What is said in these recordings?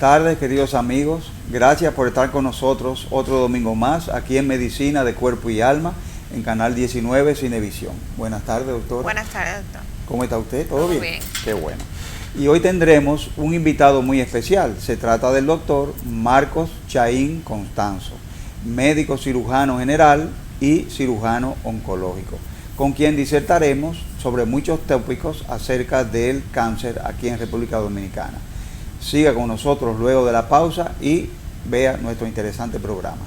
tardes, queridos amigos. Gracias por estar con nosotros otro domingo más aquí en Medicina de Cuerpo y Alma, en Canal 19 Cinevisión. Buenas tardes, doctor. Buenas tardes, doctor. ¿Cómo está usted? ¿Todo bien? Bien. Qué bueno. Y hoy tendremos un invitado muy especial. Se trata del doctor Marcos Chaín Constanzo, médico cirujano general y cirujano oncológico, con quien disertaremos sobre muchos tópicos acerca del cáncer aquí en República Dominicana. Siga con nosotros luego de la pausa y vea nuestro interesante programa.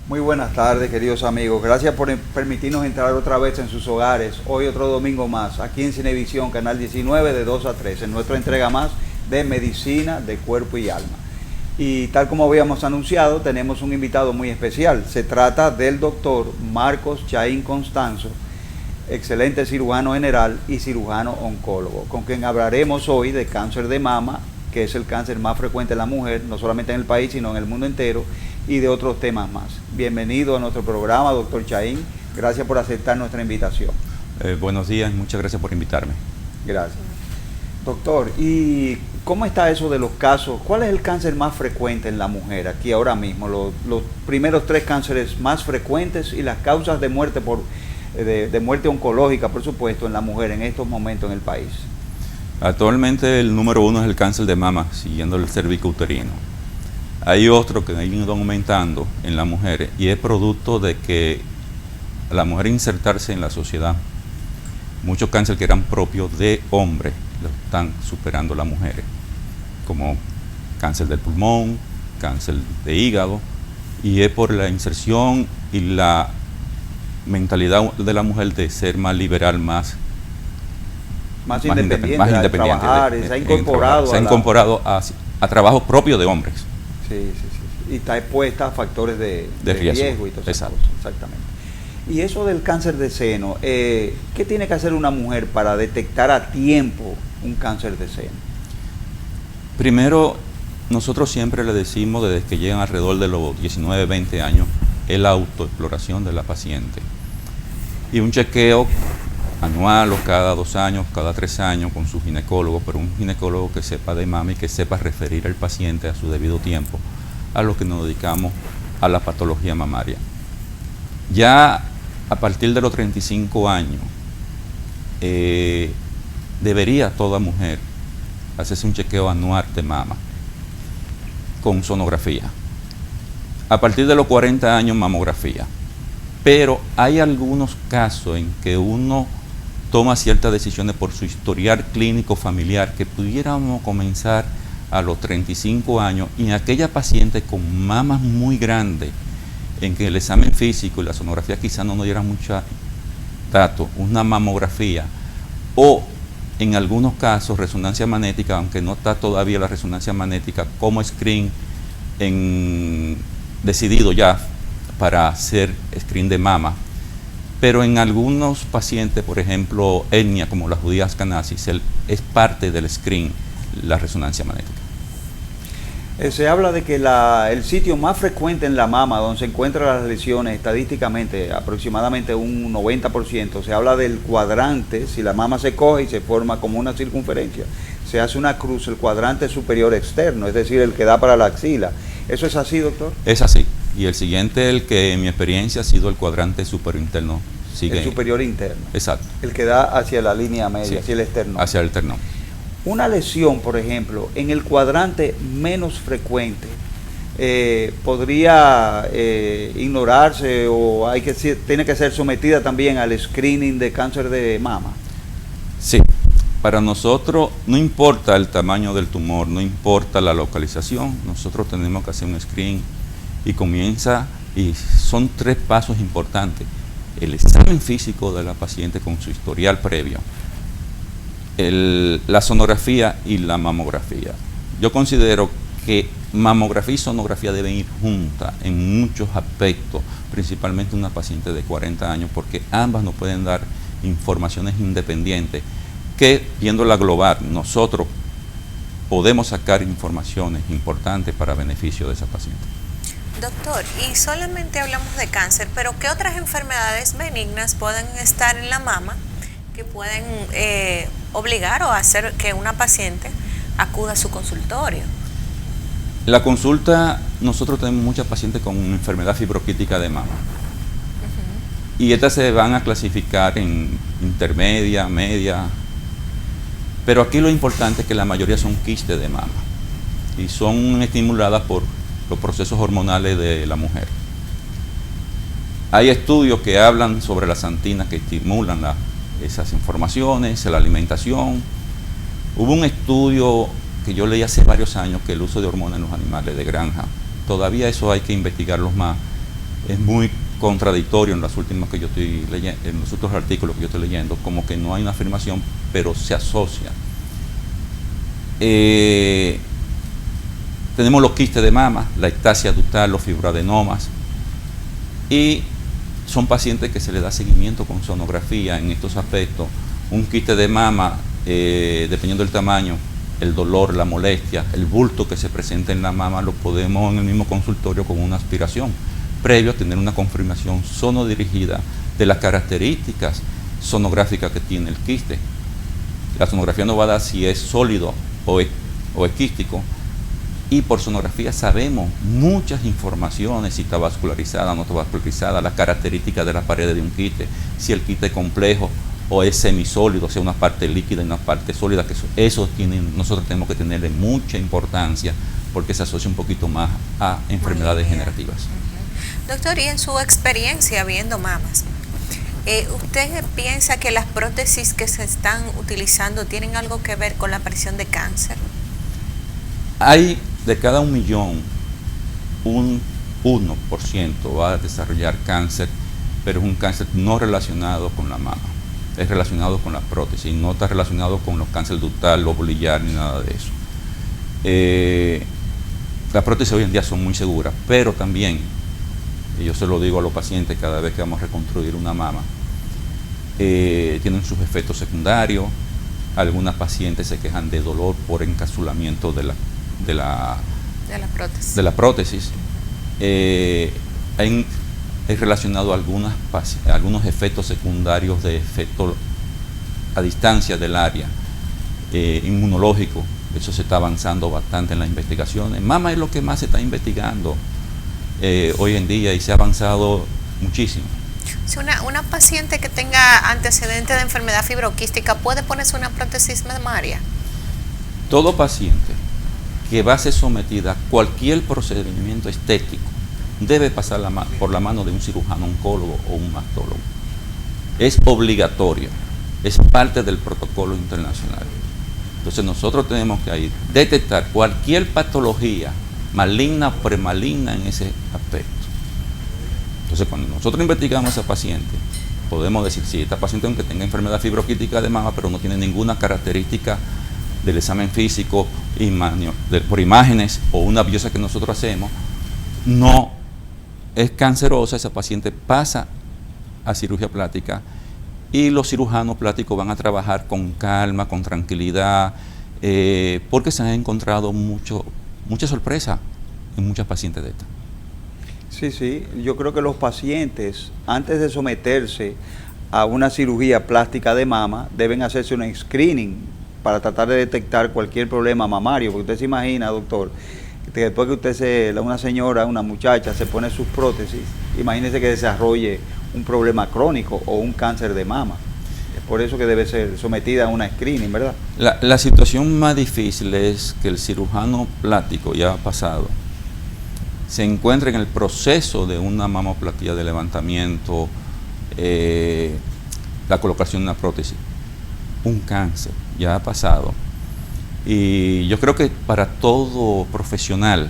Muy buenas tardes, queridos amigos. Gracias por permitirnos entrar otra vez en sus hogares. Hoy otro domingo más, aquí en Cinevisión, Canal 19, de 2 a 3, en nuestra entrega más de Medicina de Cuerpo y Alma. Y tal como habíamos anunciado, tenemos un invitado muy especial. Se trata del doctor Marcos Chaín Constanzo, excelente cirujano general y cirujano oncólogo, con quien hablaremos hoy de cáncer de mama, que es el cáncer más frecuente en la mujer, no solamente en el país, sino en el mundo entero, y de otros temas más. Bienvenido a nuestro programa, doctor Chaín. Gracias por aceptar nuestra invitación. Buenos días, muchas gracias por invitarme. Gracias. Doctor, ¿y cómo está eso de los casos? ¿Cuál es el cáncer más frecuente en la mujer aquí ahora mismo? Los primeros 3 cánceres más frecuentes y las causas de muerte de muerte oncológica, por supuesto, en la mujer en estos momentos en el país. Actualmente el número 1 es el cáncer de mama, siguiendo el cervicouterino. Hay otro que ha ido aumentando en las mujeres y es producto de que la mujer insertarse en la sociedad. Muchos cánceres que eran propios de hombres lo están superando las mujeres, como cáncer del pulmón, cáncer de hígado, y es por la inserción y la mentalidad de la mujer de ser más liberal, más independiente, se ha incorporado a trabajo propio de hombres. Sí. Y está expuesta a factores de riesgo y todo eso. Exactamente. Y eso del cáncer de seno, ¿qué tiene que hacer una mujer para detectar a tiempo un cáncer de seno? Primero, nosotros siempre le decimos, desde que llegan alrededor de los 19, 20 años, es la autoexploración de la paciente. Y un chequeo anual o cada 2 años, cada 3 años con su ginecólogo, pero un ginecólogo que sepa de mama y que sepa referir al paciente a su debido tiempo, a lo que nos dedicamos a la patología mamaria. Ya a partir de los 35 años, debería toda mujer hacerse un chequeo anual de mama con sonografía. A partir de los 40 años, mamografía. Pero hay algunos casos en que uno toma ciertas decisiones por su historial clínico familiar que pudiéramos comenzar a los 35 años y en aquella paciente con mamas muy grandes en que el examen físico y la sonografía quizá no nos dieran mucha datos, una mamografía o en algunos casos resonancia magnética, aunque no está todavía la resonancia magnética como screen decidido ya para hacer screen de mama. Pero en algunos pacientes, por ejemplo, hernia como la judía ascanasis, es parte del screen, la resonancia magnética. Se habla de que el sitio más frecuente en la mama, donde se encuentran las lesiones, estadísticamente, aproximadamente un 90%, se habla del cuadrante. Si la mama se coge y se forma como una circunferencia, se hace una cruz, el cuadrante superior externo, es decir, el que da para la axila. ¿Eso es así, doctor? Es así. Y el siguiente, el que en mi experiencia ha sido el cuadrante superior interno. El superior interno. Exacto. El que da hacia la línea media, sí, hacia el externo. Hacia el externo. Una lesión, por ejemplo, en el cuadrante menos frecuente, ¿podría ignorarse o tiene que ser sometida también al screening de cáncer de mama? Sí. Para nosotros no importa el tamaño del tumor, no importa la localización, nosotros tenemos que hacer un screen y son 3 pasos importantes. El examen físico de la paciente con su historial previo, la sonografía y la mamografía. Yo considero que mamografía y sonografía deben ir juntas en muchos aspectos, principalmente una paciente de 40 años, porque ambas nos pueden dar informaciones independientes que, viéndola global, nosotros podemos sacar informaciones importantes para beneficio de esa paciente. Doctor, y solamente hablamos de cáncer, pero ¿qué otras enfermedades benignas pueden estar en la mama que pueden obligar o hacer que una paciente acuda a su consultorio? La consulta, nosotros tenemos muchas pacientes con enfermedad fibroquística de mama. Y estas se van a clasificar en intermedia, media, pero aquí lo importante es que la mayoría son quistes de mama y son estimuladas por los procesos hormonales de la mujer. Hay estudios que hablan sobre las antinas que estimulan esas informaciones, la alimentación. Hubo un estudio que yo leí hace varios años que el uso de hormonas en los animales de granja, todavía eso hay que investigarlo más, es muy contradictorio en las últimas que yo estoy leyendo, en los otros artículos que yo estoy leyendo, como que no hay una afirmación, pero se asocia. Tenemos los quistes de mama, la ectasia ductal, los fibroadenomas, y son pacientes que se les da seguimiento con sonografía en estos aspectos. Un quiste de mama, dependiendo del tamaño, el dolor, la molestia, el bulto que se presenta en la mama, lo podemos en el mismo consultorio con una aspiración, previo a tener una confirmación sonodirigida de las características sonográficas que tiene el quiste. La sonografía nos va a dar si es sólido o es quístico, y por sonografía sabemos muchas informaciones, si está vascularizada o no está vascularizada, las características de las paredes de un quiste, si el quiste es complejo o es semisólido, o sea, una parte líquida y una parte sólida, que eso nosotros tenemos que tenerle mucha importancia porque se asocia un poquito más a enfermedades degenerativas. Doctor, y en su experiencia viendo mamas, ¿usted piensa que las prótesis que se están utilizando tienen algo que ver con la aparición de cáncer? Hay de cada 1 millón, un 1% va a desarrollar cáncer, pero es un cáncer no relacionado con la mama, es relacionado con la prótesis, no está relacionado con los cánceres ductal, lóbulo biliar ni nada de eso. Las prótesis hoy en día son muy seguras, pero también, y yo se lo digo a los pacientes cada vez que vamos a reconstruir una mama, tienen sus efectos secundarios. Algunas pacientes se quejan de dolor por encapsulamiento de la prótesis. Hay relacionado algunos efectos secundarios de efecto a distancia del área inmunológico. Eso se está avanzando bastante en las investigaciones. Mama es lo que más se está investigando hoy en día y se ha avanzado muchísimo. Si una paciente que tenga antecedentes de enfermedad fibroquística puede ponerse una prótesis mamaria. Todo paciente que va a ser sometida a cualquier procedimiento estético debe pasar por la mano de un cirujano oncólogo o un mastólogo. Es obligatorio, es parte del protocolo internacional. Entonces nosotros tenemos que ahí detectar cualquier patología maligna o premaligna en ese aspecto. Entonces cuando nosotros investigamos a esa paciente, podemos decir, sí, esta paciente aunque tenga enfermedad fibroquística de mama, pero no tiene ninguna característica del examen físico, por imágenes o una biopsia que nosotros hacemos, no es cancerosa, esa paciente pasa a cirugía plástica y los cirujanos plásticos van a trabajar con calma, con tranquilidad, porque se han encontrado mucha sorpresa en muchas pacientes de estas. Sí, yo creo que los pacientes, antes de someterse a una cirugía plástica de mama, deben hacerse un screening para tratar de detectar cualquier problema mamario, porque usted se imagina, doctor, que después que usted una muchacha se pone sus prótesis, imagínese que desarrolle un problema crónico o un cáncer de mama. Es por eso que debe ser sometida a una screening, ¿verdad? La situación más difícil es que el cirujano plástico ya pasado se encuentra en el proceso de una mamoplastía de levantamiento, la colocación de una prótesis, un cáncer ya ha pasado. Y yo creo que para todo profesional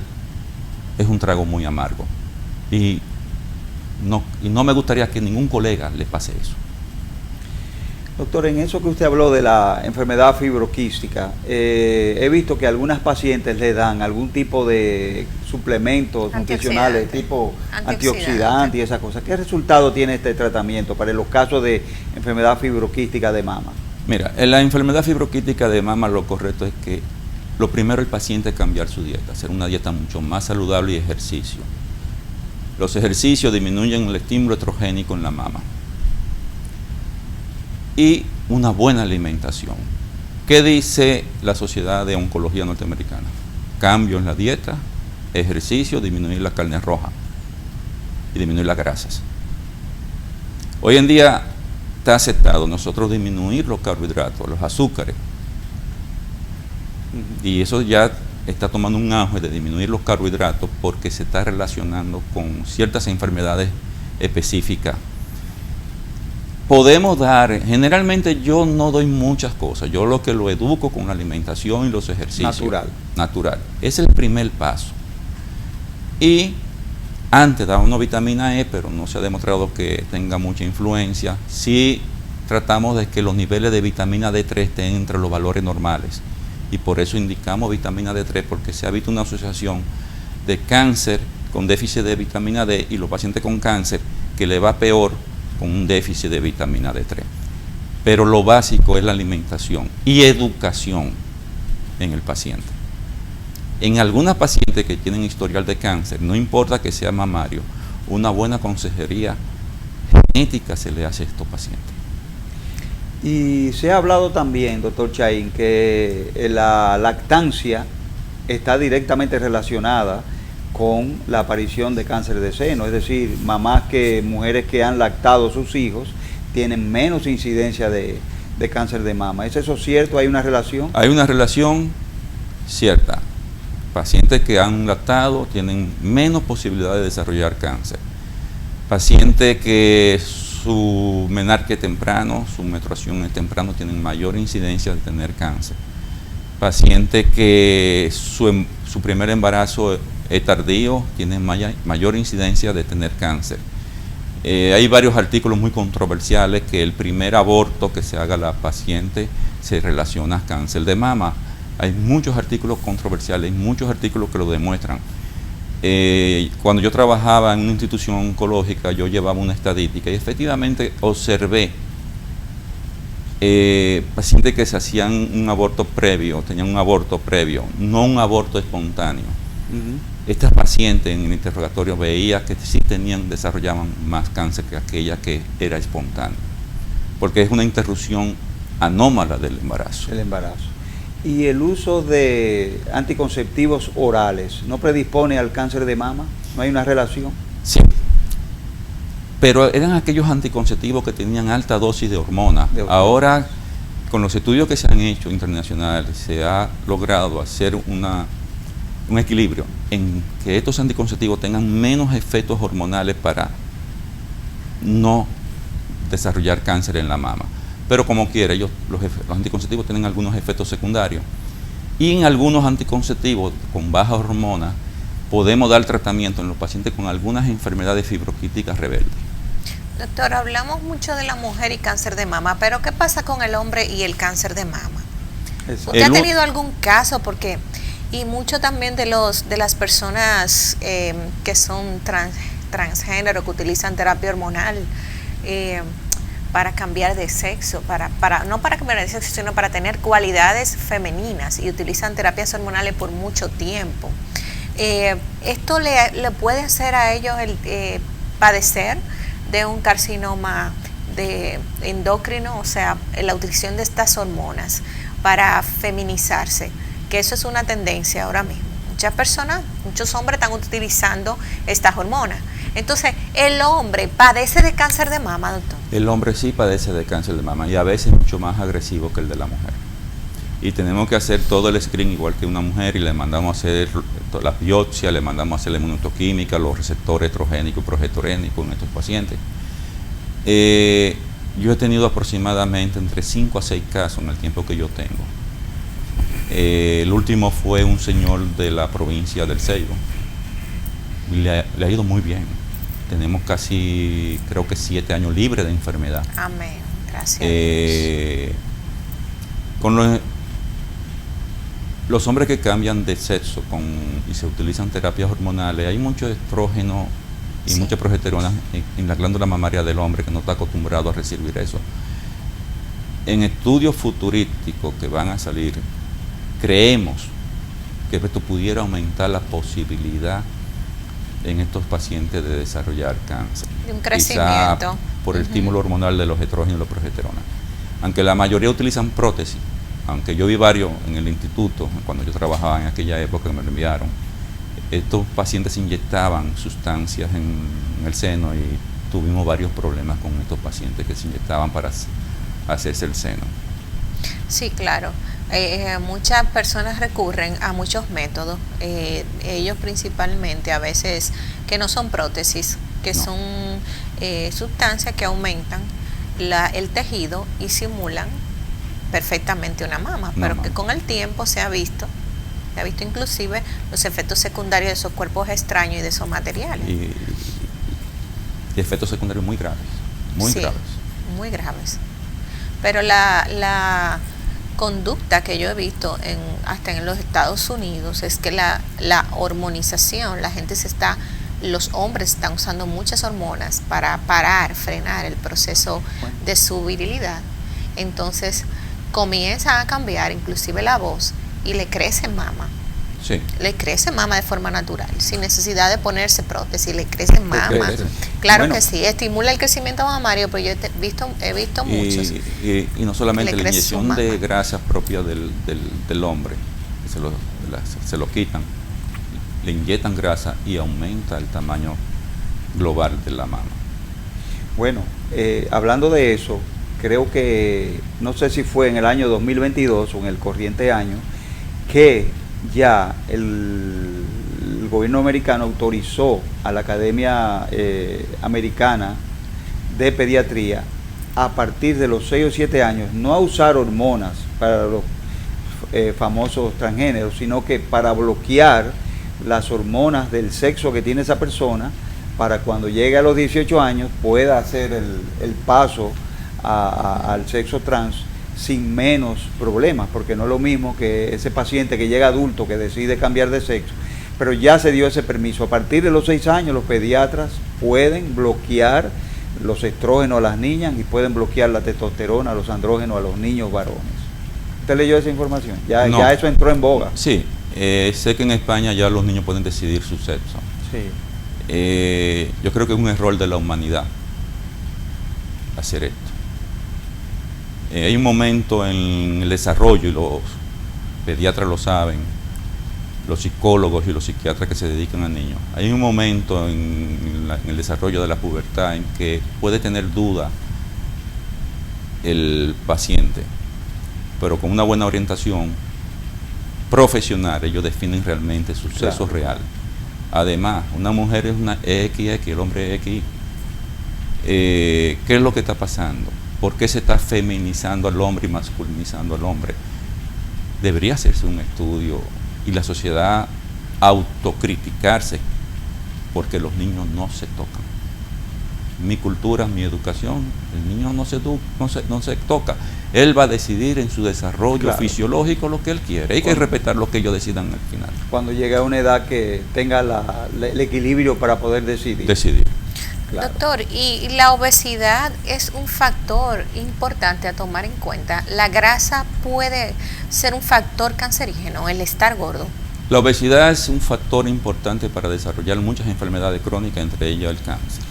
es un trago muy amargo. Y no me gustaría que ningún colega le pase eso. Doctor, en eso que usted habló de la enfermedad fibroquística, he visto que algunas pacientes le dan algún tipo de suplementos nutricionales, tipo antioxidante y esas cosas. ¿Qué resultado tiene este tratamiento para los casos de enfermedad fibroquística de mama? Mira, en la enfermedad fibroquística de mama lo correcto es que lo primero el paciente es cambiar su dieta, hacer una dieta mucho más saludable y ejercicio. Los ejercicios disminuyen el estímulo estrogénico en la mama. Y una buena alimentación. ¿Qué dice la Sociedad de Oncología Norteamericana? Cambio en la dieta, ejercicio, disminuir la carne roja y disminuir las grasas. Hoy en día está aceptado nosotros disminuir los carbohidratos, los azúcares. Y eso ya está tomando un auge de disminuir los carbohidratos porque se está relacionando con ciertas enfermedades específicas. Podemos dar, generalmente yo no doy muchas cosas, yo lo que lo educo con la alimentación y los ejercicios. Natural. Es el primer paso. Y antes daba una vitamina E, pero no se ha demostrado que tenga mucha influencia. Sí tratamos de que los niveles de vitamina D3 estén entre los valores normales. Y por eso indicamos vitamina D3, porque se ha visto una asociación de cáncer con déficit de vitamina D y los pacientes con cáncer que le va peor con un déficit de vitamina D3. Pero lo básico es la alimentación y educación en el paciente. En algunas pacientes que tienen historial de cáncer, no importa que sea mamario, una buena consejería genética se le hace a estos pacientes. Y se ha hablado también, doctor Chaín, que la lactancia está directamente relacionada con la aparición de cáncer de seno, es decir, mujeres que han lactado sus hijos tienen menos incidencia de cáncer de mama. ¿Es eso cierto? ¿Hay una relación? Hay una relación cierta. Pacientes que han lactado tienen menos posibilidad de desarrollar cáncer. Pacientes que su menarque temprano, su menstruación es temprano, tienen mayor incidencia de tener cáncer. Pacientes que su primer embarazo es tardío, tienen mayor incidencia de tener cáncer. Hay varios artículos muy controversiales que el primer aborto que se haga a la paciente se relaciona a cáncer de mama. Hay muchos artículos controversiales, muchos artículos que lo demuestran. Cuando yo trabajaba en una institución oncológica, yo llevaba una estadística y efectivamente observé pacientes que se hacían un aborto previo, tenían un aborto previo, no un aborto espontáneo. Estas pacientes en el interrogatorio veía que sí desarrollaban más cáncer que aquella que era espontánea, porque es una interrupción anómala del embarazo. El embarazo. ¿Y el uso de anticonceptivos orales no predispone al cáncer de mama? ¿No hay una relación? Sí, pero eran aquellos anticonceptivos que tenían alta dosis de hormonas. Ahora, con los estudios que se han hecho internacionales, se ha logrado hacer un equilibrio en que estos anticonceptivos tengan menos efectos hormonales para no desarrollar cáncer en la mama. Pero como quiera, los anticonceptivos tienen algunos efectos secundarios. Y en algunos anticonceptivos con baja hormona podemos dar tratamiento en los pacientes con algunas enfermedades fibroquísticas rebeldes. Doctor, hablamos mucho de la mujer y cáncer de mama, pero ¿qué pasa con el hombre y el cáncer de mama? ¿Usted ha tenido algún caso? Porque y mucho también de las personas que son transgénero, que utilizan terapia hormonal para cambiar de sexo, no para cambiar de sexo, sino para tener cualidades femeninas, y utilizan terapias hormonales por mucho tiempo. ¿Esto le puede hacer a ellos padecer de un carcinoma de endocrino, o sea, la utilización de estas hormonas para feminizarse? Que eso es una tendencia ahora mismo. Muchas personas, muchos hombres están utilizando estas hormonas. Entonces, ¿el hombre padece de cáncer de mama, doctor? El hombre sí padece de cáncer de mama y a veces mucho más agresivo que el de la mujer. Y tenemos que hacer todo el screen igual que una mujer y le mandamos a hacer la biopsia, le mandamos a hacer la inmunohistoquímica, los receptores estrogénicos y progesterónicos en estos pacientes. Yo he tenido aproximadamente entre 5 a 6 casos en el tiempo que yo tengo. El último fue un señor de la provincia del Ceibo. Le ha ido muy bien. Tenemos casi, creo que 7 años libre de enfermedad. Amén. Gracias. a Dios. Con los hombres que cambian de sexo y se utilizan terapias hormonales, hay mucho estrógeno y Sí. mucha progesterona en la glándula mamaria del hombre que no está acostumbrado a recibir eso. En estudios futurísticos que van a salir, creemos que esto pudiera aumentar la posibilidad en estos pacientes de desarrollar cáncer. De un Quizá crecimiento. por el estímulo hormonal de los estrógenos y la progesterona. Aunque la mayoría utilizan prótesis, aunque yo vi varios en el instituto, cuando yo trabajaba en aquella época que me lo enviaron, estos pacientes inyectaban sustancias en el seno y tuvimos varios problemas con estos pacientes que se inyectaban para hacerse el seno. Sí, claro. Muchas personas recurren a muchos métodos, ellos principalmente a veces que no son prótesis, que No. son sustancias que aumentan el tejido y simulan perfectamente una mama, Una pero que mama. con el tiempo se ha visto inclusive los efectos secundarios de esos cuerpos extraños y de esos materiales. Y efectos secundarios muy graves, muy Sí, graves. muy graves. Pero la conducta que yo he visto hasta en los Estados Unidos es que la hormonización, los hombres están usando muchas hormonas para frenar el proceso de su virilidad. Entonces comienza a cambiar inclusive la voz y le crece mama. Sí. Le crece mama de forma natural, sin necesidad de ponerse prótesis, le crece mama. crece. Claro Bueno. que sí, estimula el crecimiento mamario, pero yo he visto muchos. Y no solamente que le la crece su inyección de mama. grasas propias del hombre, que se lo quitan, le inyectan grasa y aumenta el tamaño global de la mama. Bueno, hablando de eso, creo que, no sé si fue en el año 2022 o en el corriente año, que ya el gobierno americano autorizó a la Academia Americana de Pediatría a partir de los 6 o 7 años no a usar hormonas para los famosos transgéneros, sino que para bloquear las hormonas del sexo que tiene esa persona para cuando llegue a los 18 años pueda hacer el paso al sexo trans sin menos problemas, porque no es lo mismo que ese paciente que llega adulto que decide cambiar de sexo, pero ya se dio ese permiso. A partir de los 6 años los pediatras pueden bloquear los estrógenos a las niñas y pueden bloquear la testosterona, los andrógenos a los niños varones. ¿Usted leyó esa información? Ya, No. ya eso entró en boga. Sí, sé que en España ya los niños pueden decidir su sexo. Sí. Yo creo que es un error de la humanidad hacer esto. Hay un momento en el desarrollo, y los pediatras lo saben, los psicólogos y los psiquiatras que se dedican a niños, hay un momento en el desarrollo de la pubertad en que puede tener duda el paciente, pero con una buena orientación profesional ellos definen realmente su sexo real. Además, una mujer es una XX, el hombre es XY. ¿Qué es lo que está pasando? ¿Por qué se está feminizando al hombre y masculinizando al hombre? Debería hacerse un estudio y la sociedad autocriticarse, porque los niños no se tocan. Mi cultura, mi educación, el niño no se toca. Él va a decidir en su desarrollo fisiológico lo que él quiere. Hay que respetar lo que ellos decidan al final. Cuando llegue a una edad que tenga el equilibrio para poder decidir. Claro. Doctor, y la obesidad es un factor importante a tomar en cuenta. ¿La grasa puede ser un factor cancerígeno, el estar gordo? La obesidad es un factor importante para desarrollar muchas enfermedades crónicas, entre ellas el cáncer.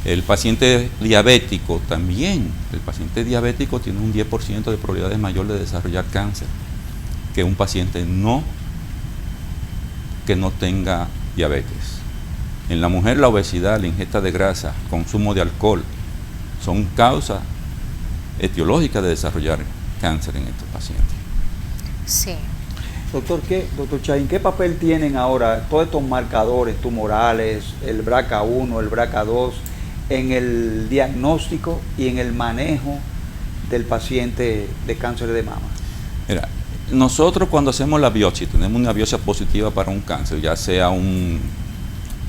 El paciente diabético también. El paciente diabético tiene un 10% de probabilidades mayor de desarrollar cáncer que un paciente que no tenga diabetes. En la mujer la obesidad, la ingesta de grasa, consumo de alcohol, son causas etiológicas de desarrollar cáncer en estos pacientes. Sí. Doctor Chaín, ¿qué papel tienen ahora todos estos marcadores tumorales, el BRCA1, el BRCA2, en el diagnóstico y en el manejo del paciente de cáncer de mama? Mira, nosotros cuando hacemos la biopsia, tenemos una biopsia positiva para un cáncer, ya sea un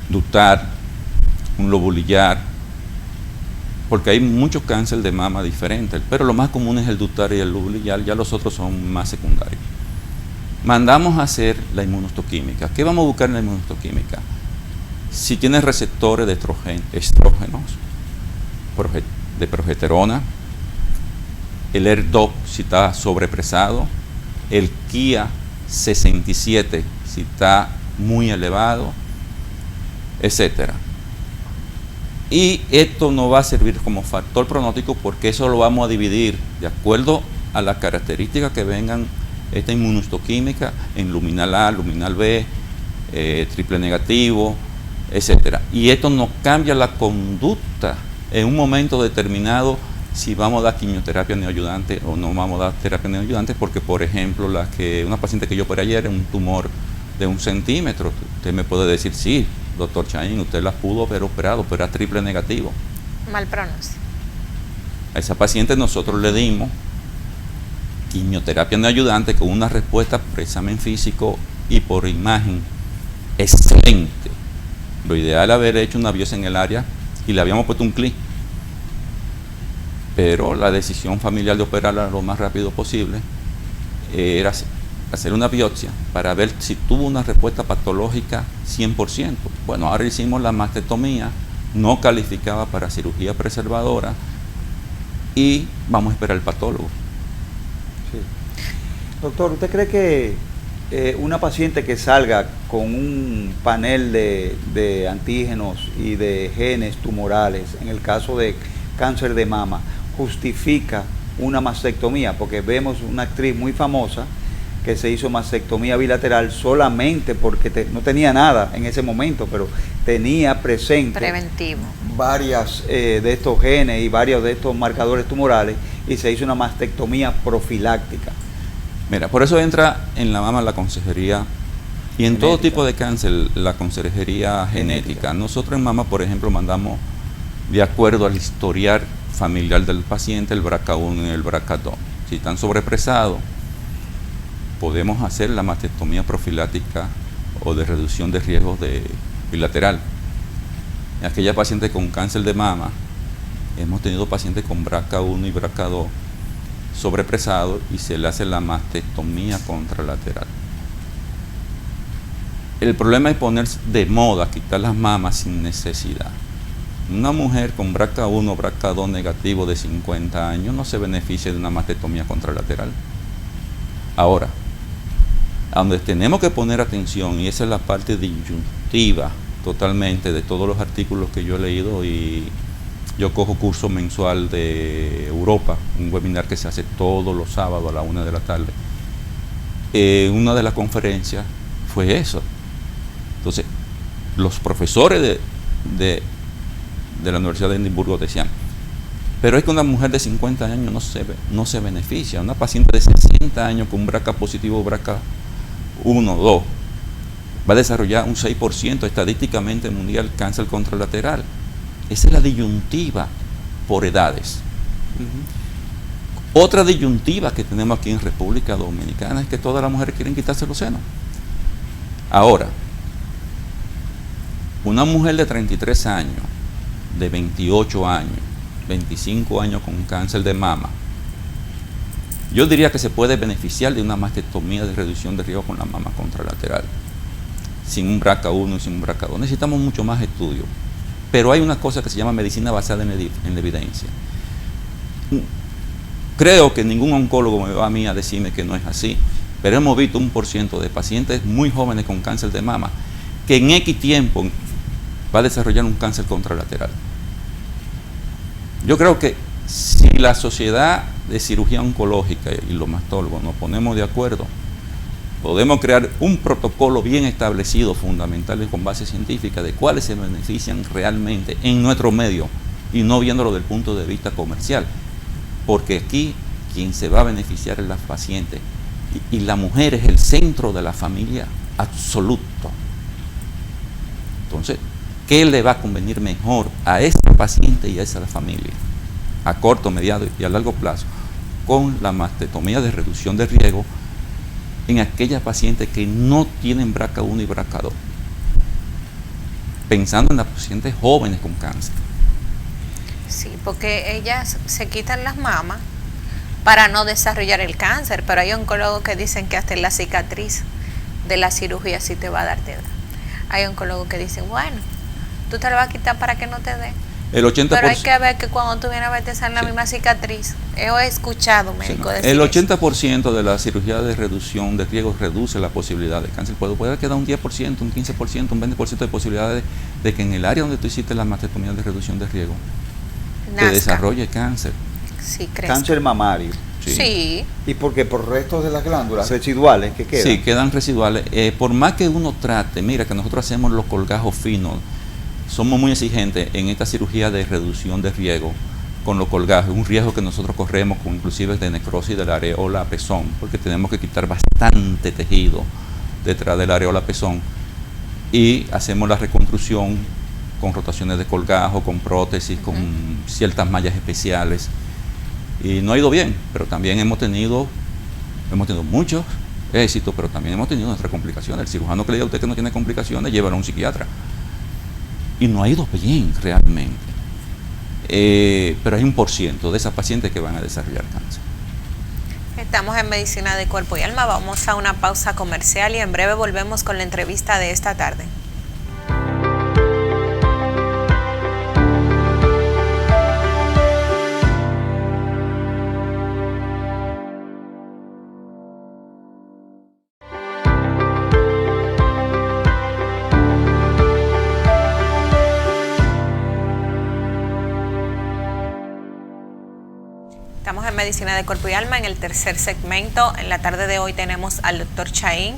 ductal, un lobulillar, porque hay muchos cáncer de mama diferentes, pero lo más común es el ductal y el lulial, ya los otros son más secundarios. Mandamos a hacer la inmunohistoquímica. ¿Qué vamos a buscar en la inmunohistoquímica? Si tiene receptores de estrógenos, de progesterona, el ERDOP si está sobrepresado, el KIA 67 si está muy elevado, etcétera. Y esto no va a servir como factor pronóstico porque eso lo vamos a dividir de acuerdo a las características que vengan esta inmunohistoquímica en luminal A, luminal B, triple negativo, etcétera. Y esto nos cambia la conducta en un momento determinado si vamos a dar quimioterapia neoayudante o no vamos a dar terapia neoayudante, porque por ejemplo una paciente que yo operé ayer, un tumor de 1 centímetro, usted me puede decir, sí, doctor Chaín, usted la pudo haber operado, pero era triple negativo. Mal pronóstico. A esa paciente nosotros le dimos quimioterapia neoayudante con una respuesta por examen físico y por imagen excelente. Lo ideal era haber hecho una biopsia en el área y le habíamos puesto un clic. Pero la decisión familiar de operarla lo más rápido posible era hacer una biopsia para ver si tuvo una respuesta patológica 100%. Bueno, ahora hicimos la mastectomía, no calificaba para cirugía preservadora y vamos a esperar al patólogo. Sí. Doctor, ¿usted cree que una paciente que salga con un panel de antígenos y de genes tumorales, en el caso de cáncer de mama, justifica una mastectomía? Porque vemos una actriz muy famosa que se hizo mastectomía bilateral solamente porque no tenía nada en ese momento, pero tenía presente preventivo varias de estos genes y varios de estos marcadores tumorales, y se hizo una mastectomía profiláctica. Mira, por eso entra en la mama la consejería y en todo tipo de cáncer la consejería genética. Nosotros en mama, por ejemplo, mandamos de acuerdo al historial familiar del paciente el BRCA1 y el BRCA2. Si están sobrepresados, podemos hacer la mastectomía profiláctica o de reducción de riesgos de bilateral. En aquella paciente con cáncer de mama, hemos tenido pacientes con BRCA1 y BRCA2 sobrepresados y se le hace la mastectomía contralateral. El problema es ponerse de moda, quitar las mamas sin necesidad. Una mujer con BRCA1 o BRCA2 negativo de 50 años no se beneficia de una mastectomía contralateral. Ahora, a donde tenemos que poner atención, y esa es la parte disyuntiva totalmente de todos los artículos que yo he leído, y yo cojo curso mensual de Europa, un webinar que se hace todos los sábados a la 1 de la tarde. Una de las conferencias fue eso. Entonces, los profesores de la Universidad de Edimburgo decían, pero es que una mujer de 50 años no se beneficia. Una paciente de 60 años con BRCA positivo, BRCA 1, 2, va a desarrollar un 6% estadísticamente mundial cáncer contralateral. Esa es la disyuntiva por edades. Otra disyuntiva que tenemos aquí en República Dominicana es que todas las mujeres quieren quitarse los senos. Ahora, una mujer de 33 años, de 28 años, 25 años con cáncer de mama, yo diría que se puede beneficiar de una mastectomía de reducción de riesgo con la mama contralateral, sin un BRCA1 y sin un BRCA2. Necesitamos mucho más estudios, pero hay una cosa que se llama medicina basada en la evidencia. Creo que ningún oncólogo me va a mí a decirme que no es así, pero hemos visto 1% de pacientes muy jóvenes con cáncer de mama que en X tiempo va a desarrollar un cáncer contralateral. Yo creo que si la sociedad de cirugía oncológica y los mastólogos nos ponemos de acuerdo, podemos crear un protocolo bien establecido, fundamental y con base científica, de cuáles se benefician realmente en nuestro medio y no viéndolo desde el punto de vista comercial, porque aquí quien se va a beneficiar es la paciente y la mujer es el centro de la familia absoluto. Entonces, ¿qué le va a convenir mejor a esa paciente y a esa familia a corto, mediano y a largo plazo con la mastectomía de reducción de riesgo en aquellas pacientes que no tienen BRCA1 y BRCA2, pensando en las pacientes jóvenes con cáncer? Sí, porque ellas se quitan las mamas para no desarrollar el cáncer, pero hay oncólogos que dicen que hasta en la cicatriz de la cirugía sí te va a dar TDA. Hay oncólogos que dicen, bueno, tú te lo vas a quitar para que no te dé. El 80%, pero hay que ver que cuando tú vienes a ver te sale la sí. misma cicatriz. Yo he escuchado médicos Sí, no. decir El eso. 80% de la cirugía de reducción de riesgo reduce la posibilidad de cáncer. Puede quedar un 10%, un 15%, un 20% de posibilidades de que en el área donde tú hiciste la mastectomía de reducción de riesgo Nazca. te desarrolle cáncer. Sí, crezca. Cáncer mamario. Sí. ¿Y por qué? Por restos de las glándulas residuales que quedan. Sí, quedan residuales. Por más que uno trate, mira que nosotros hacemos los colgajos finos, somos muy exigentes en esta cirugía de reducción de riesgo con los colgajos, un riesgo que nosotros corremos con inclusive de necrosis de la areola pezón, porque tenemos que quitar bastante tejido detrás del areola pezón y hacemos la reconstrucción con rotaciones de colgajo, con prótesis, con ciertas mallas especiales. Y no ha ido bien, pero también hemos tenido muchos éxitos, pero también hemos tenido nuestras complicaciones. El cirujano que le diga a usted que no tiene complicaciones, llévalo a un psiquiatra. Y no ha ido bien realmente. Pero hay un % de esas pacientes que van a desarrollar cáncer. Estamos en Medicina de Cuerpo y Alma. Vamos a una pausa comercial y en breve volvemos con la entrevista de esta tarde. Estamos en Medicina de Cuerpo y Alma en el tercer segmento. En la tarde de hoy tenemos al doctor Chaín,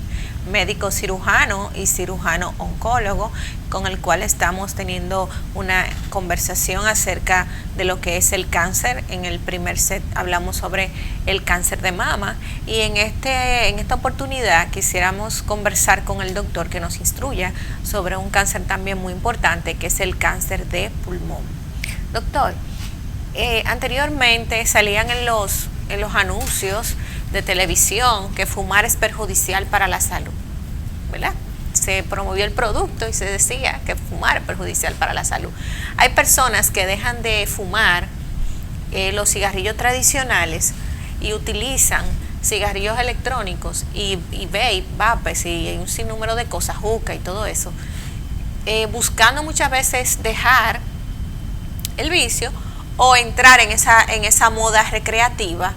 médico cirujano y cirujano oncólogo, con el cual estamos teniendo una conversación acerca de lo que es el cáncer. En el primer set hablamos sobre el cáncer de mama y en esta oportunidad quisiéramos conversar con el doctor que nos instruya sobre un cáncer también muy importante, que es el cáncer de pulmón. Doctor, anteriormente salían en los anuncios de televisión que fumar es perjudicial para la salud, ¿verdad? Se promovió el producto y se decía que fumar es perjudicial para la salud. Hay personas que dejan de fumar los cigarrillos tradicionales y utilizan cigarrillos electrónicos y vape, vapes y un sinnúmero de cosas, juca y todo eso, buscando muchas veces dejar el vicio o entrar en esa moda recreativa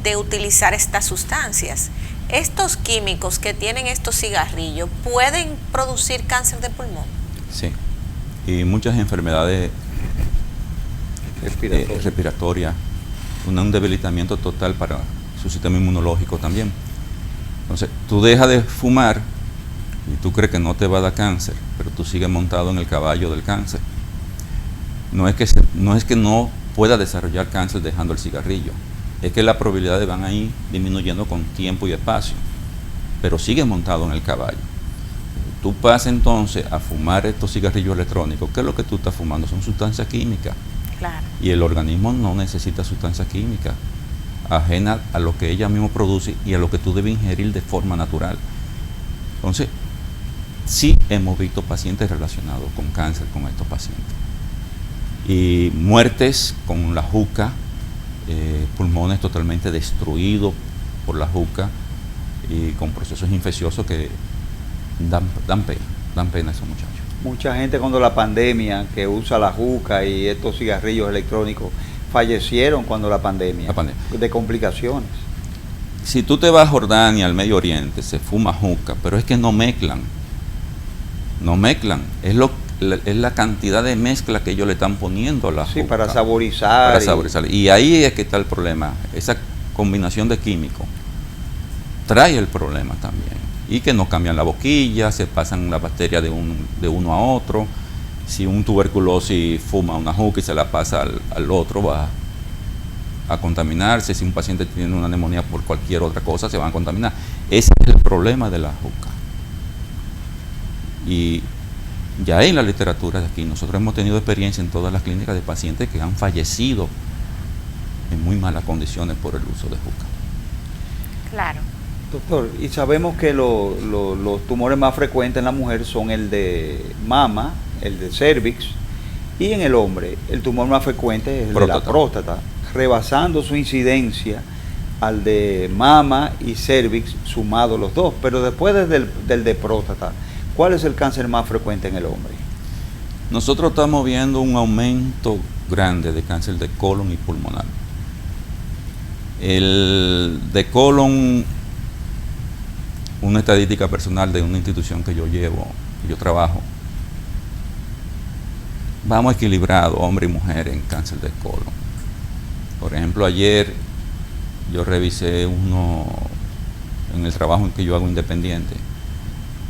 de utilizar estas sustancias. ¿Estos químicos que tienen estos cigarrillos pueden producir cáncer de pulmón? Sí, y muchas enfermedades respiratorias, un debilitamiento total para su sistema inmunológico también. Entonces, tú dejas de fumar y tú crees que no te va a dar cáncer, pero tú sigues montado en el caballo del cáncer. No es que no pueda desarrollar cáncer dejando el cigarrillo, es que las probabilidades van a ir disminuyendo con tiempo y espacio, pero sigue montado en el caballo. Tú pasas entonces a fumar estos cigarrillos electrónicos. ¿Qué es lo que tú estás fumando? Son sustancias químicas. Claro. Y el organismo no necesita sustancias químicas ajenas a lo que ella misma produce y a lo que tú debes ingerir de forma natural. Entonces, sí hemos visto pacientes relacionados con cáncer con estos pacientes. Y muertes con la juca, pulmones totalmente destruidos por la juca y con procesos infecciosos que dan pena a esos muchachos. Mucha gente cuando la pandemia que usa la juca y estos cigarrillos electrónicos fallecieron cuando la pandemia. De complicaciones. Si tú te vas a Jordania, al Medio Oriente, se fuma juca, pero es que no mezclan, es la cantidad de mezcla que ellos le están poniendo a la juca. Sí, para saborizar. Y ahí es que está el problema. Esa combinación de químicos trae el problema también. Y que no cambian la boquilla, se pasan la bacteria de uno a otro. Si un tuberculosis fuma una juca y se la pasa al otro, va a contaminarse. Si un paciente tiene una neumonía por cualquier otra cosa, se van a contaminar. Ese es el problema de la juca. Y ya en la literatura de aquí, nosotros hemos tenido experiencia en todas las clínicas de pacientes que han fallecido en muy malas condiciones por el uso de juca. Claro. Doctor, y sabemos que los tumores más frecuentes en la mujer son el de mama, el de cervix Y en el hombre, el tumor más frecuente es el de la próstata, rebasando su incidencia al de mama y cervix sumados los dos. Pero después del de próstata, ¿cuál es el cáncer más frecuente en el hombre? Nosotros estamos viendo un aumento grande de cáncer de colon y pulmonar. El de colon, una estadística personal de una institución que yo llevo, que yo trabajo, vamos equilibrados, hombre y mujer, en cáncer de colon. Por ejemplo, ayer yo revisé uno, en el trabajo en que yo hago independiente,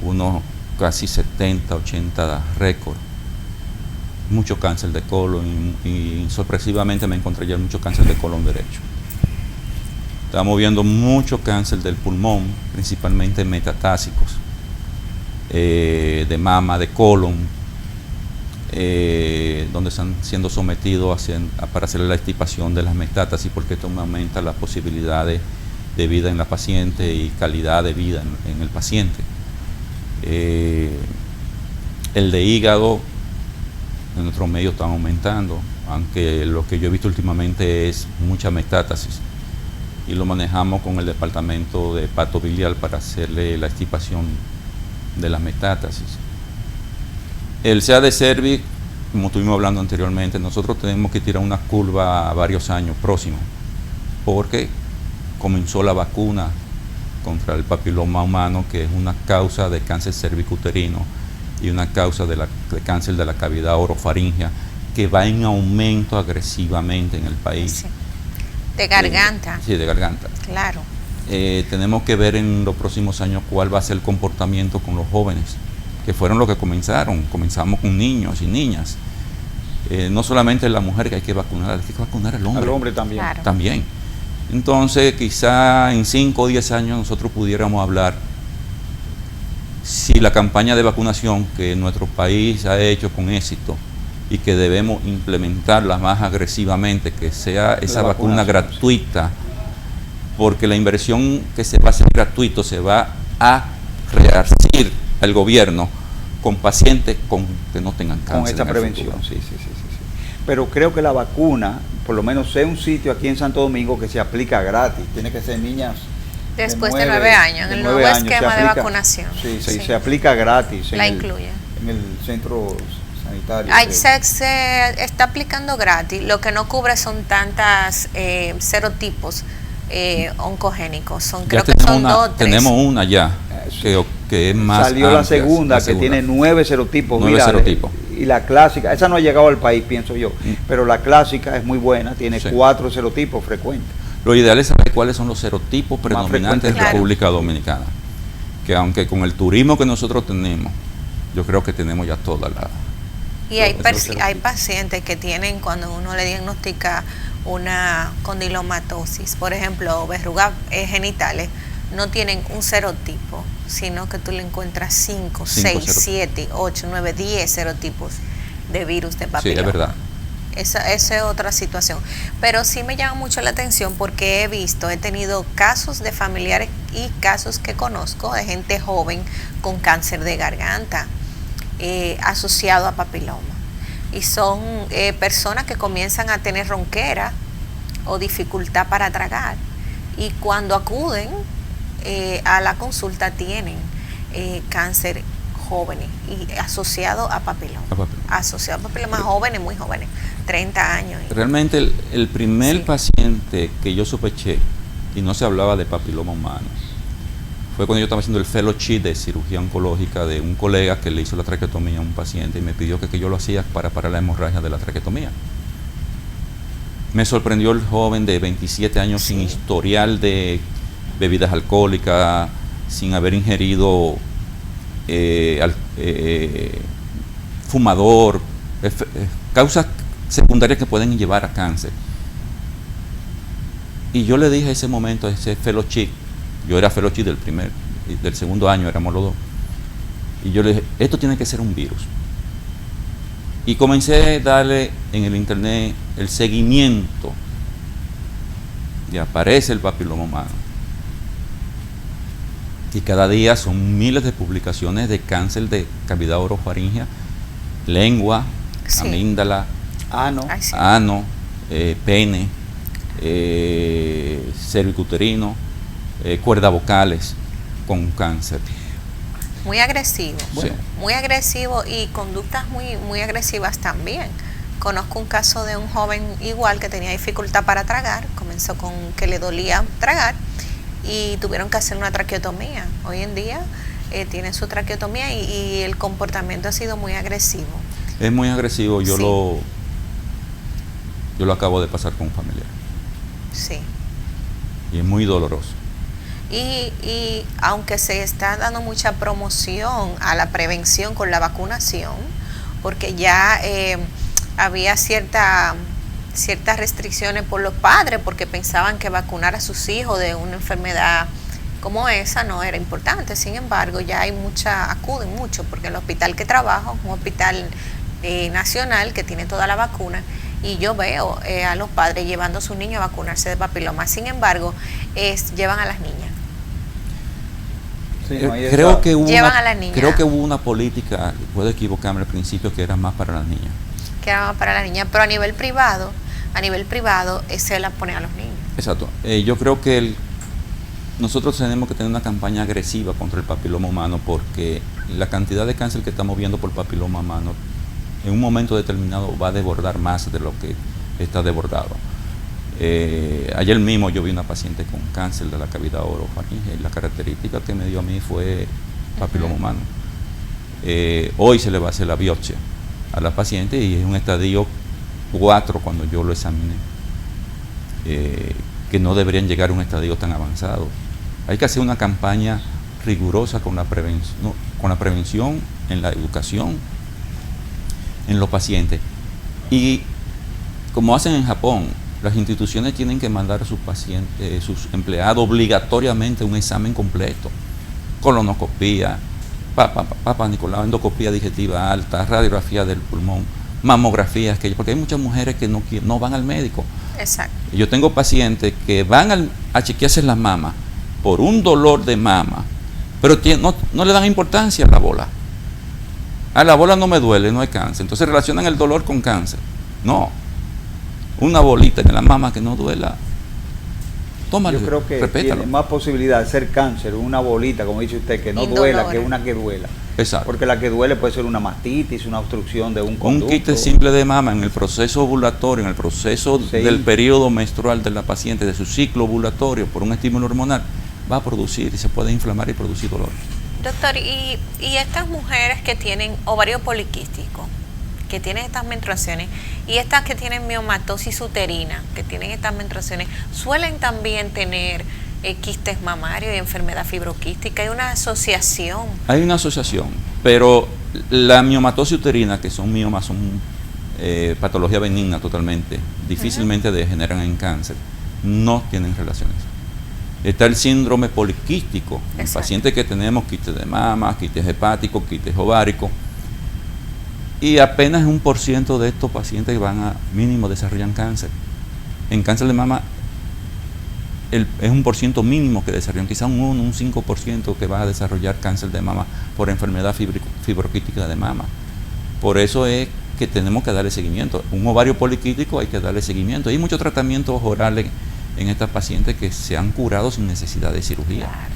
unos casi 70, 80 récords. Mucho cáncer de colon y sorpresivamente me encontré ya mucho cáncer de colon derecho. Estamos viendo mucho cáncer del pulmón, principalmente metastásicos, de mama, de colon, donde están siendo sometidos para hacer la extirpación de las metástasis, porque esto aumenta las posibilidades de vida en la paciente y calidad de vida en el paciente. El de hígado, en nuestros medios están aumentando, aunque lo que yo he visto últimamente es mucha metástasis, y lo manejamos con el departamento de hepatobiliar para hacerle la extirpación de las metástasis. El CA de cervix, como estuvimos hablando anteriormente, nosotros tenemos que tirar una curva a varios años próximos, porque comenzó la vacuna contra el papiloma humano, que es una causa de cáncer cervicuterino y una causa de cáncer de la cavidad orofaringea, que va en aumento agresivamente en el país. Sí. De garganta. Sí, de garganta. Claro. Tenemos que ver en los próximos años cuál va a ser el comportamiento con los jóvenes, que fueron los que comenzamos con niños y niñas. No solamente la mujer que hay que vacunar al hombre. Al hombre también. Claro. También. Entonces, quizá en 5 o 10 años nosotros pudiéramos hablar si la campaña de vacunación que nuestro país ha hecho con éxito y que debemos implementarla más agresivamente, que sea esa vacuna gratuita, porque la inversión que se va a hacer gratuito se va a resarcir al gobierno con pacientes que no tengan cáncer. Con esta prevención, sí. Pero creo que la vacuna, por lo menos sea un sitio aquí en Santo Domingo que se aplica gratis, tiene que ser niñas después de 9 años, en el nuevo esquema de vacunación. Sí, se aplica gratis. La incluye. En el centro sanitario. Se está aplicando gratis, lo que no cubre son tantas serotipos oncogénicos, creo que son 2 o 3. Tenemos una ya, que es más salió amplia, la segunda, que tiene 9 serotipos. 9 serotipos. Y la clásica, esa no ha llegado al país, pienso yo, pero la clásica es muy buena, tiene 4 serotipos frecuentes. Lo ideal es saber cuáles son los serotipos predominantes en República Dominicana, que aunque con el turismo que nosotros tenemos, yo creo que tenemos ya toda la... Y hay pacientes que tienen, cuando uno le diagnostica una condilomatosis, por ejemplo, verrugas genitales, no tienen un serotipo, sino que tú le encuentras 5, 6, 7, 8, 9, 10 serotipos de virus de papiloma. Sí, es verdad. Esa es otra situación. Pero sí me llama mucho la atención porque he tenido casos de familiares y casos que conozco de gente joven con cáncer de garganta asociado a papiloma. Y son personas que comienzan a tener ronquera o dificultad para tragar. Y cuando acuden a la consulta tienen cáncer jóvenes y asociado a papiloma. Asociado a papiloma jóvenes, muy jóvenes, 30 años. Realmente el primer paciente que yo sospeché, y no se hablaba de papiloma humano, fue cuando yo estaba haciendo el fellowship de cirugía oncológica de un colega que le hizo la traqueotomía a un paciente y me pidió que yo lo hacía para parar la hemorragia de la traqueotomía. Me sorprendió el joven de 27 años sin historial de bebidas alcohólicas, sin haber ingerido fumador, causas secundarias que pueden llevar a cáncer. Y yo le dije a ese momento, a ese fellowship, yo era fellowship del segundo año, éramos los dos, y yo le dije, esto tiene que ser un virus. Y comencé a darle en el internet el seguimiento, y aparece el papiloma humano. Y cada día son miles de publicaciones de cáncer de cavidad orofaringea, lengua, Sí. amígdala, No. Ay, sí. ano, pene, cervicuterino, cuerdas vocales con cáncer. Muy agresivo. Sí. Muy agresivo y conductas muy agresivas también. Conozco un caso de un joven igual que tenía dificultad para tragar, comenzó con que le dolía tragar y tuvieron que hacer una traqueotomía. Hoy en día tiene su traqueotomía y el comportamiento ha sido muy agresivo. Es muy agresivo, Sí. yo lo acabo de pasar con un familiar Sí. y es muy doloroso. Y aunque se está dando mucha promoción a la prevención con la vacunación, porque ya había ciertas restricciones por los padres, porque pensaban que vacunar a sus hijos de una enfermedad como esa no era importante. Sin embargo, ya acuden mucho, porque el hospital que trabajo, un hospital nacional que tiene toda la vacuna, y yo veo a los padres llevando a sus niños a vacunarse de papiloma. Sin embargo, llevan a las niñas. Sí, no, ahí Creo está. que Llevan a la niña. creo que hubo una política, puedo equivocarme al principio, que era más para las niñas. Que era para la niña, pero a nivel privado se la pone a los niños. Exacto. Yo creo que nosotros tenemos que tener una campaña agresiva contra el papiloma humano, porque la cantidad de cáncer que estamos viendo por papiloma humano en un momento determinado va a desbordar más de lo que está desbordado. Ayer mismo yo vi una paciente con cáncer de la cavidad orofaringea y la característica que me dio a mí fue papiloma humano. Hoy se le va a hacer la biopsia a la paciente y es un estadio 4 cuando yo lo examiné, que no deberían llegar a un estadio tan avanzado. Hay que hacer una campaña rigurosa con la prevención, en la educación, en los pacientes. Y como hacen en Japón, las instituciones tienen que mandar a sus pacientes, sus empleados obligatoriamente un examen completo: colonoscopía, Papa Nicolau, endoscopía digestiva alta, radiografía del pulmón, mamografías, porque hay muchas mujeres que no van al médico. Exacto. Yo tengo pacientes que van a chequearse la mama por un dolor de mama, pero no le dan importancia a la bola. A la bola no me duele, no hay cáncer. Entonces relacionan el dolor con cáncer. No. Una bolita en la mama que no duela, tómalo, Yo creo que respétalo. tiene más posibilidad de ser cáncer, una bolita, como dice usted, que no duela, que una que duela. Exacto. Porque la que duele puede ser una mastitis, una obstrucción de un Un conducto. quiste simple de mama en el proceso ovulatorio, en el proceso Sí. del periodo menstrual de la paciente, de su ciclo ovulatorio, por un estímulo hormonal, va a producir y se puede inflamar y producir dolor. Doctor, y estas mujeres que tienen ovario poliquístico, que tienen estas menstruaciones, y estas que tienen miomatosis uterina, que tienen estas menstruaciones, suelen también tener quistes mamarios y enfermedad fibroquística. Hay una asociación. Hay una asociación, pero la miomatosis uterina, que son miomas, son patología benigna totalmente, difícilmente degeneran en cáncer, no tienen relaciones. Está el síndrome poliquístico, el paciente que tenemos quistes de mama, quistes hepáticos, quistes ováricos, y apenas 1% de estos pacientes van a mínimo desarrollan cáncer. En cáncer de mama es 1% mínimo que desarrollan, quizá un 1, un 5% que va a desarrollar cáncer de mama por enfermedad fibroquística de mama. Por eso es que tenemos que darle seguimiento. Un ovario poliquístico hay que darle seguimiento. Hay muchos tratamientos orales en estas pacientes que se han curado sin necesidad de cirugía. Claro.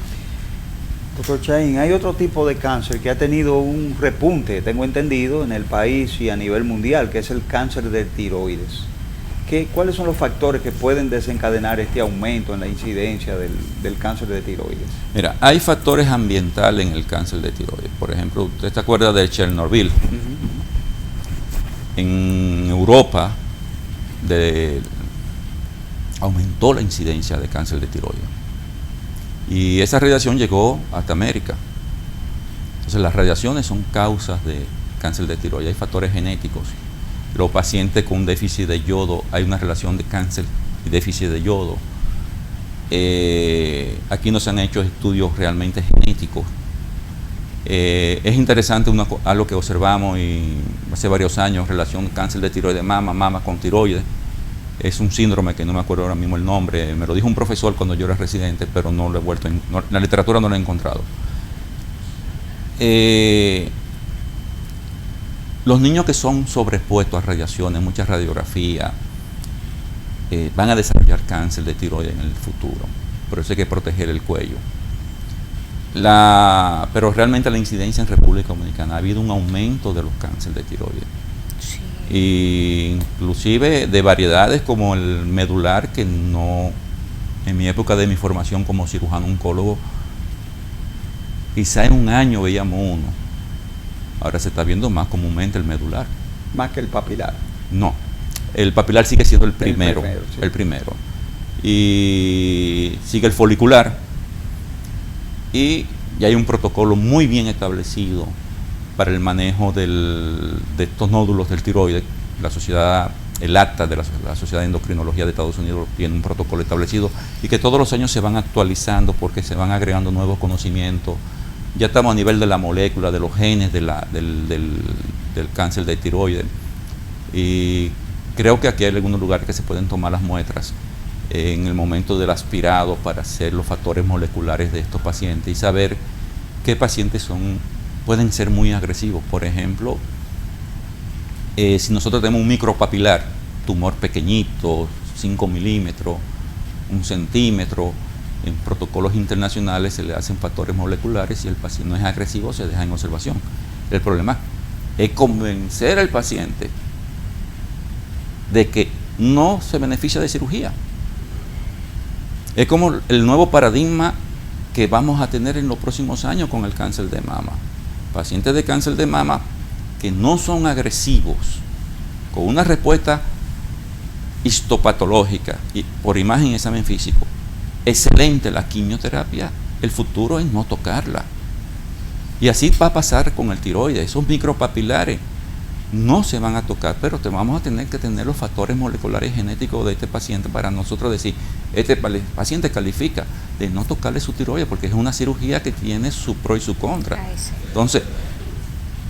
Doctor Chaín, hay otro tipo de cáncer que ha tenido un repunte, tengo entendido, en el país y a nivel mundial, que es el cáncer de tiroides. ¿Cuáles son los factores que pueden desencadenar este aumento en la incidencia del cáncer de tiroides? Mira, hay factores ambientales en el cáncer de tiroides. Por ejemplo, ¿usted se acuerda de Chernobyl? En Europa aumentó la incidencia de cáncer de tiroides. Y esa radiación llegó hasta América. Entonces las radiaciones son causas de cáncer de tiroides. Hay factores genéticos. Los pacientes con déficit de yodo, hay una relación de cáncer y déficit de yodo. Aquí no se han hecho estudios realmente genéticos. Es interesante algo que observamos hace varios años, relación cáncer de tiroides, mama con tiroides. Es un síndrome que no me acuerdo ahora mismo el nombre, me lo dijo un profesor cuando yo era residente, pero no lo he vuelto, la literatura no lo he encontrado. Los niños que son sobreexpuestos a radiaciones, mucha radiografía, van a desarrollar cáncer de tiroides en el futuro. Por eso hay que proteger el cuello. Pero realmente la incidencia en República Dominicana, ha habido un aumento de los cánceres de tiroides. Sí. Y inclusive de variedades como el medular, que no, en mi época de mi formación como cirujano oncólogo, quizá en un año veíamos uno. Ahora se está viendo más comúnmente el medular. Más que el papilar. No, el papilar sigue siendo el primero. Sí. El primero. Y sigue el folicular. Y ya hay un protocolo muy bien establecido para el manejo de estos nódulos del tiroides. El acta de la Sociedad de Endocrinología de Estados Unidos tiene un protocolo establecido y que todos los años se van actualizando porque se van agregando nuevos conocimientos. Ya estamos a nivel de la molécula, de los genes del cáncer de tiroides. Y creo que aquí hay algunos lugares que se pueden tomar las muestras en el momento del aspirado para hacer los factores moleculares de estos pacientes y saber qué pacientes pueden ser muy agresivos. Por ejemplo, si nosotros tenemos un micropapilar, tumor pequeñito, 5 milímetros, 1 centímetro, en protocolos internacionales se le hacen factores moleculares y el paciente no es agresivo, se deja en observación. El problema es convencer al paciente de que no se beneficia de cirugía. Es como el nuevo paradigma que vamos a tener en los próximos años con el cáncer de mama. Pacientes de cáncer de mama que no son agresivos, con una respuesta histopatológica y por imagen y examen físico, excelente la quimioterapia, el futuro es no tocarla. Y así va a pasar con el tiroides. Esos micropapilares no se van a tocar, pero vamos a tener que tener los factores moleculares genéticos de este paciente para nosotros decir, este paciente califica de no tocarle su tiroides porque es una cirugía que tiene su pro y su contra. Ay, sí. Entonces,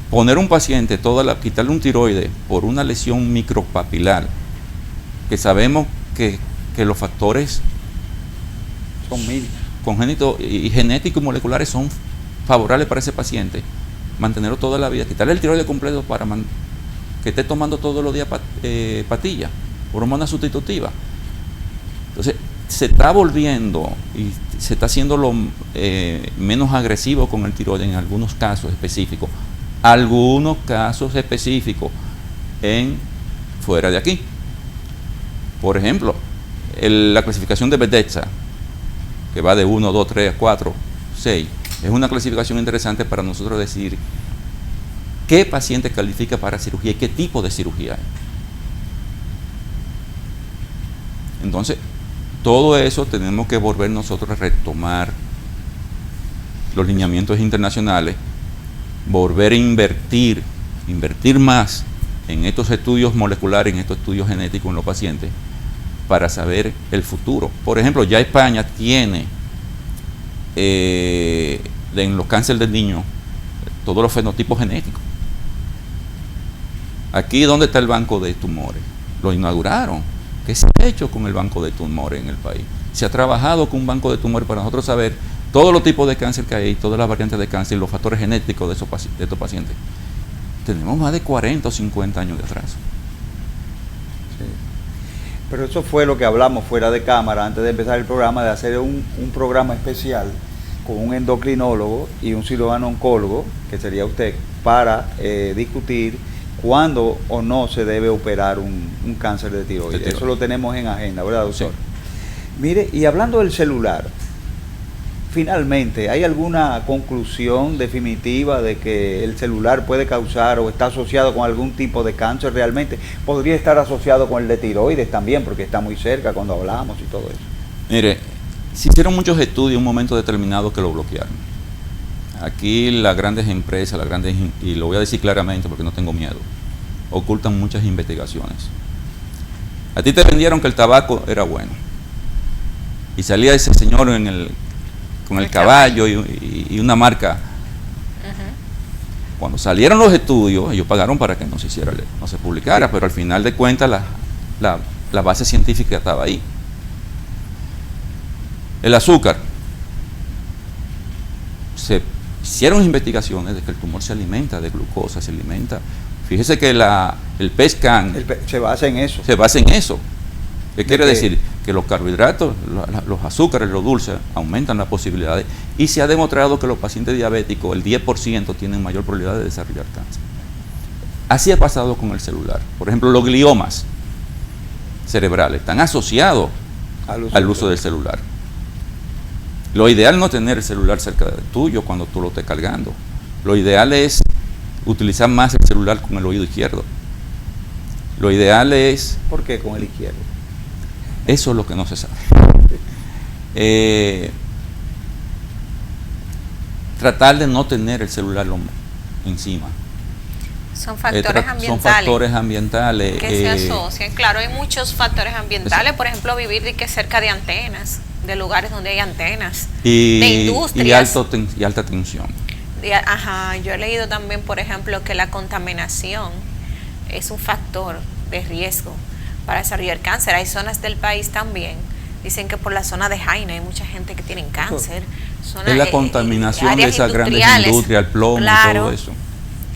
poner un paciente, quitarle un tiroide por una lesión micropapilar, que sabemos que los factores Son mínimos. congénitos y genéticos y moleculares son favorables para ese paciente, mantenerlo toda la vida, quitarle el tiroide completo para que esté tomando todos los días pastillas, hormona sustitutiva. Entonces, se está volviendo y se está haciendo menos agresivo con el tiroides en algunos casos específicos. Algunos casos específicos fuera de aquí. Por ejemplo, la clasificación de Bethesda, que va de 1, 2, 3, 4, 6, es una clasificación interesante para nosotros decir qué paciente califica para cirugía y qué tipo de cirugía hay. Entonces, todo eso tenemos que volver nosotros a retomar los lineamientos internacionales, volver a invertir más en estos estudios moleculares, en estos estudios genéticos en los pacientes, para saber el futuro. Por ejemplo, ya España tiene en los cánceres del niño todos los fenotipos genéticos. Aquí, ¿dónde está el banco de tumores? Lo inauguraron. ¿Qué se ha hecho con el banco de tumores en el país? Se ha trabajado con un banco de tumores para nosotros saber todos los tipos de cáncer que hay, todas las variantes de cáncer y los factores genéticos de estos pacientes. Tenemos más de 40 o 50 años de atraso. Sí. Pero eso fue lo que hablamos fuera de cámara antes de empezar el programa, de hacer un programa especial con un endocrinólogo y un cirujano oncólogo, que sería usted, para discutir cuándo o no se debe operar un cáncer de tiroides. Eso lo tenemos en agenda, ¿verdad, doctor? Sí. Mire, y hablando del celular, finalmente, ¿hay alguna conclusión definitiva de que el celular puede causar o está asociado con algún tipo de cáncer realmente? ¿Podría estar asociado con el de tiroides también, porque está muy cerca cuando hablamos y todo eso? Mire, se hicieron muchos estudios en un momento determinado que lo bloquearon. Aquí las grandes empresas, y lo voy a decir claramente porque no tengo miedo, ocultan muchas investigaciones. A ti te vendieron que el tabaco era bueno. Y salía ese señor con el caballo y una marca. Cuando salieron los estudios, ellos pagaron para que no se publicara, pero al final de cuentas la base científica estaba ahí. El azúcar. Se hicieron investigaciones de que el tumor se alimenta de glucosa, se alimenta Fíjese que el PESCAN se basa en eso. se basa en eso. ¿Qué quiere qué? decir? Que los carbohidratos, los azúcares, los dulces aumentan las posibilidades, y se ha demostrado que los pacientes diabéticos, el 10% tienen mayor probabilidad de desarrollar cáncer. Así ha pasado con el celular. Por ejemplo, los gliomas cerebrales están asociados al uso del celular. Lo ideal no es tener el celular cerca de tuyo cuando tú lo estés cargando. Lo ideal es utilizar más el celular con el oído izquierdo. Lo ideal es... ¿Por qué con el izquierdo? Eso es lo que no se sabe. Tratar de no tener el celular encima. Son factores ambientales. Son factores ambientales. Que se asocian. Claro, hay muchos factores ambientales. Por ejemplo, vivir cerca de antenas, de lugares donde hay antenas, de industrias. Y alta tensión. Ajá, yo he leído también, por ejemplo, que la contaminación es un factor de riesgo para desarrollar cáncer. Hay zonas del país también, dicen que por la zona de Jaina hay mucha gente que tiene cáncer. Es la contaminación de esas grandes industrias, el plomo, claro, todo eso.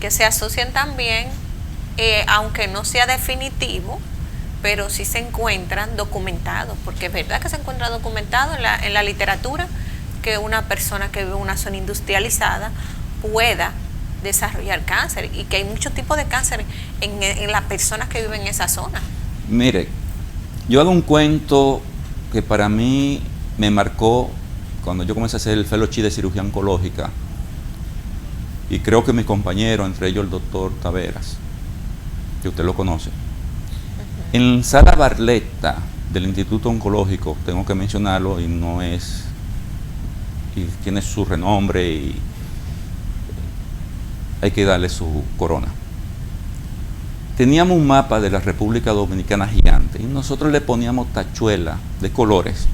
Que se asocian también, aunque no sea definitivo, pero sí se encuentran documentados, porque es verdad que se encuentra documentado en la literatura que una persona que vive en una zona industrializada pueda desarrollar cáncer, y que hay muchos tipos de cáncer en las personas que viven en esa zona. Mire, yo hago un cuento que para mí me marcó cuando yo comencé a hacer el fellowship de cirugía oncológica, y creo que mis compañeros, entre ellos el doctor Taveras, que usted lo conoce, en Sala Barletta del Instituto Oncológico, tengo que mencionarlo, y no es, y tiene su renombre y hay que darle su corona. Teníamos un mapa de la República Dominicana gigante, y nosotros le poníamos tachuelas de colores.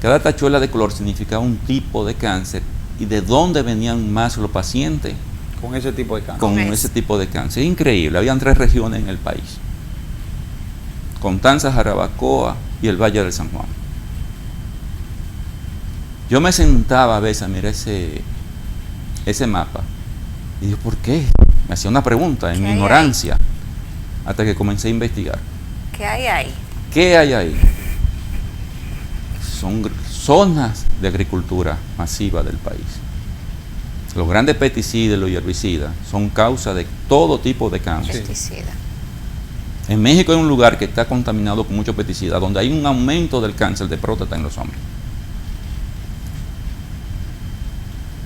Cada tachuela de color significaba un tipo de cáncer y de dónde venían más los pacientes con ese tipo de cáncer. Con ese tipo de cáncer. Increíble, habían 3 regiones en el país: Constanza, Jarabacoa y el Valle del San Juan. Yo me sentaba a veces a mirar ese mapa y digo, ¿por qué? Me hacía una pregunta en mi ignorancia, hasta que comencé a investigar. ¿Qué hay ahí? ¿Qué hay ahí? Son zonas de agricultura masiva del país. Los grandes pesticidas, los herbicidas, son causa de todo tipo de cáncer. Pesticida. En México hay un lugar que está contaminado con muchos pesticidas, donde hay un aumento del cáncer de próstata en los hombres.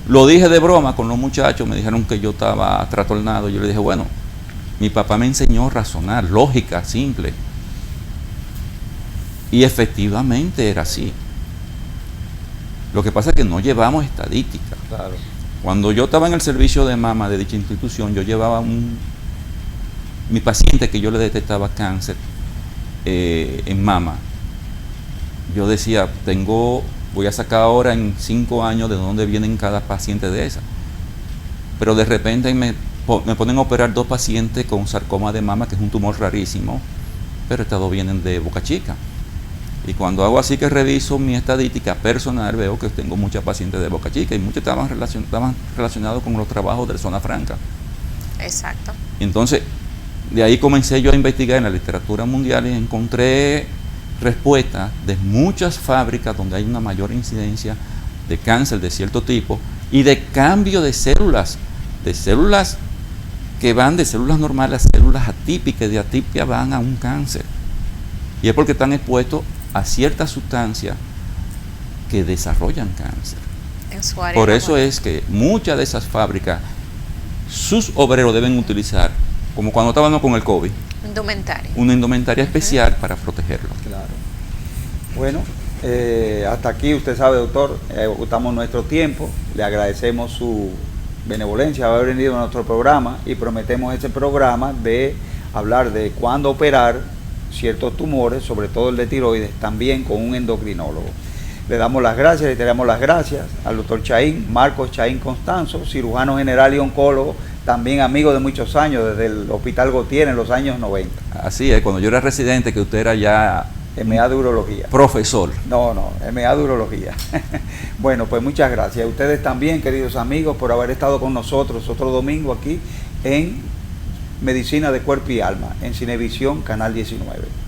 Lo dije de broma con los muchachos, me dijeron que yo estaba trastornado. Yo le dije, bueno, mi papá me enseñó a razonar, lógica, simple. Y efectivamente era así. Lo que pasa es que no llevamos estadística. Claro. Cuando yo estaba en el servicio de mama de dicha institución, yo llevaba mi paciente que yo le detectaba cáncer en mama. Yo decía, voy a sacar ahora en 5 años de dónde vienen cada paciente de esa. Pero de repente me ponen a operar 2 pacientes con sarcoma de mama, que es un tumor rarísimo, pero estos 2 vienen de Boca Chica. Y cuando hago así que reviso mi estadística personal, veo que tengo muchas pacientes de Boca Chica, y muchos estaban relacionados con los trabajos de Zona Franca. Exacto. Y entonces, de ahí comencé yo a investigar en la literatura mundial y encontré respuestas de muchas fábricas donde hay una mayor incidencia de cáncer de cierto tipo y de cambio de células que van de células normales a células atípicas, de atipia van a un cáncer. Y es porque están expuestos a ciertas sustancias que desarrollan cáncer. En su área Por laboral. eso es que muchas de esas fábricas, sus obreros deben utilizar, como cuando estábamos con el COVID, Indumentaria. una indumentaria especial para protegerlo. Claro. Bueno, hasta aquí, usted sabe, doctor, agotamos nuestro tiempo. Le agradecemos su benevolencia de haber venido a nuestro programa, y prometemos este programa de hablar de cuándo operar ciertos tumores, sobre todo el de tiroides, también con un endocrinólogo. Le damos las gracias, le damos las gracias al doctor Chaín, Marcos Chaín Constanzo, cirujano general y oncólogo, también amigo de muchos años, desde el Hospital Gautier en los años 90. Así es, cuando yo era residente, que usted era ya MA de urología. profesor. No, MA de urología. Bueno, pues muchas gracias. A ustedes también, queridos amigos, por haber estado con nosotros otro domingo aquí en Medicina de Cuerpo y Alma, en Cinevisión, Canal 19.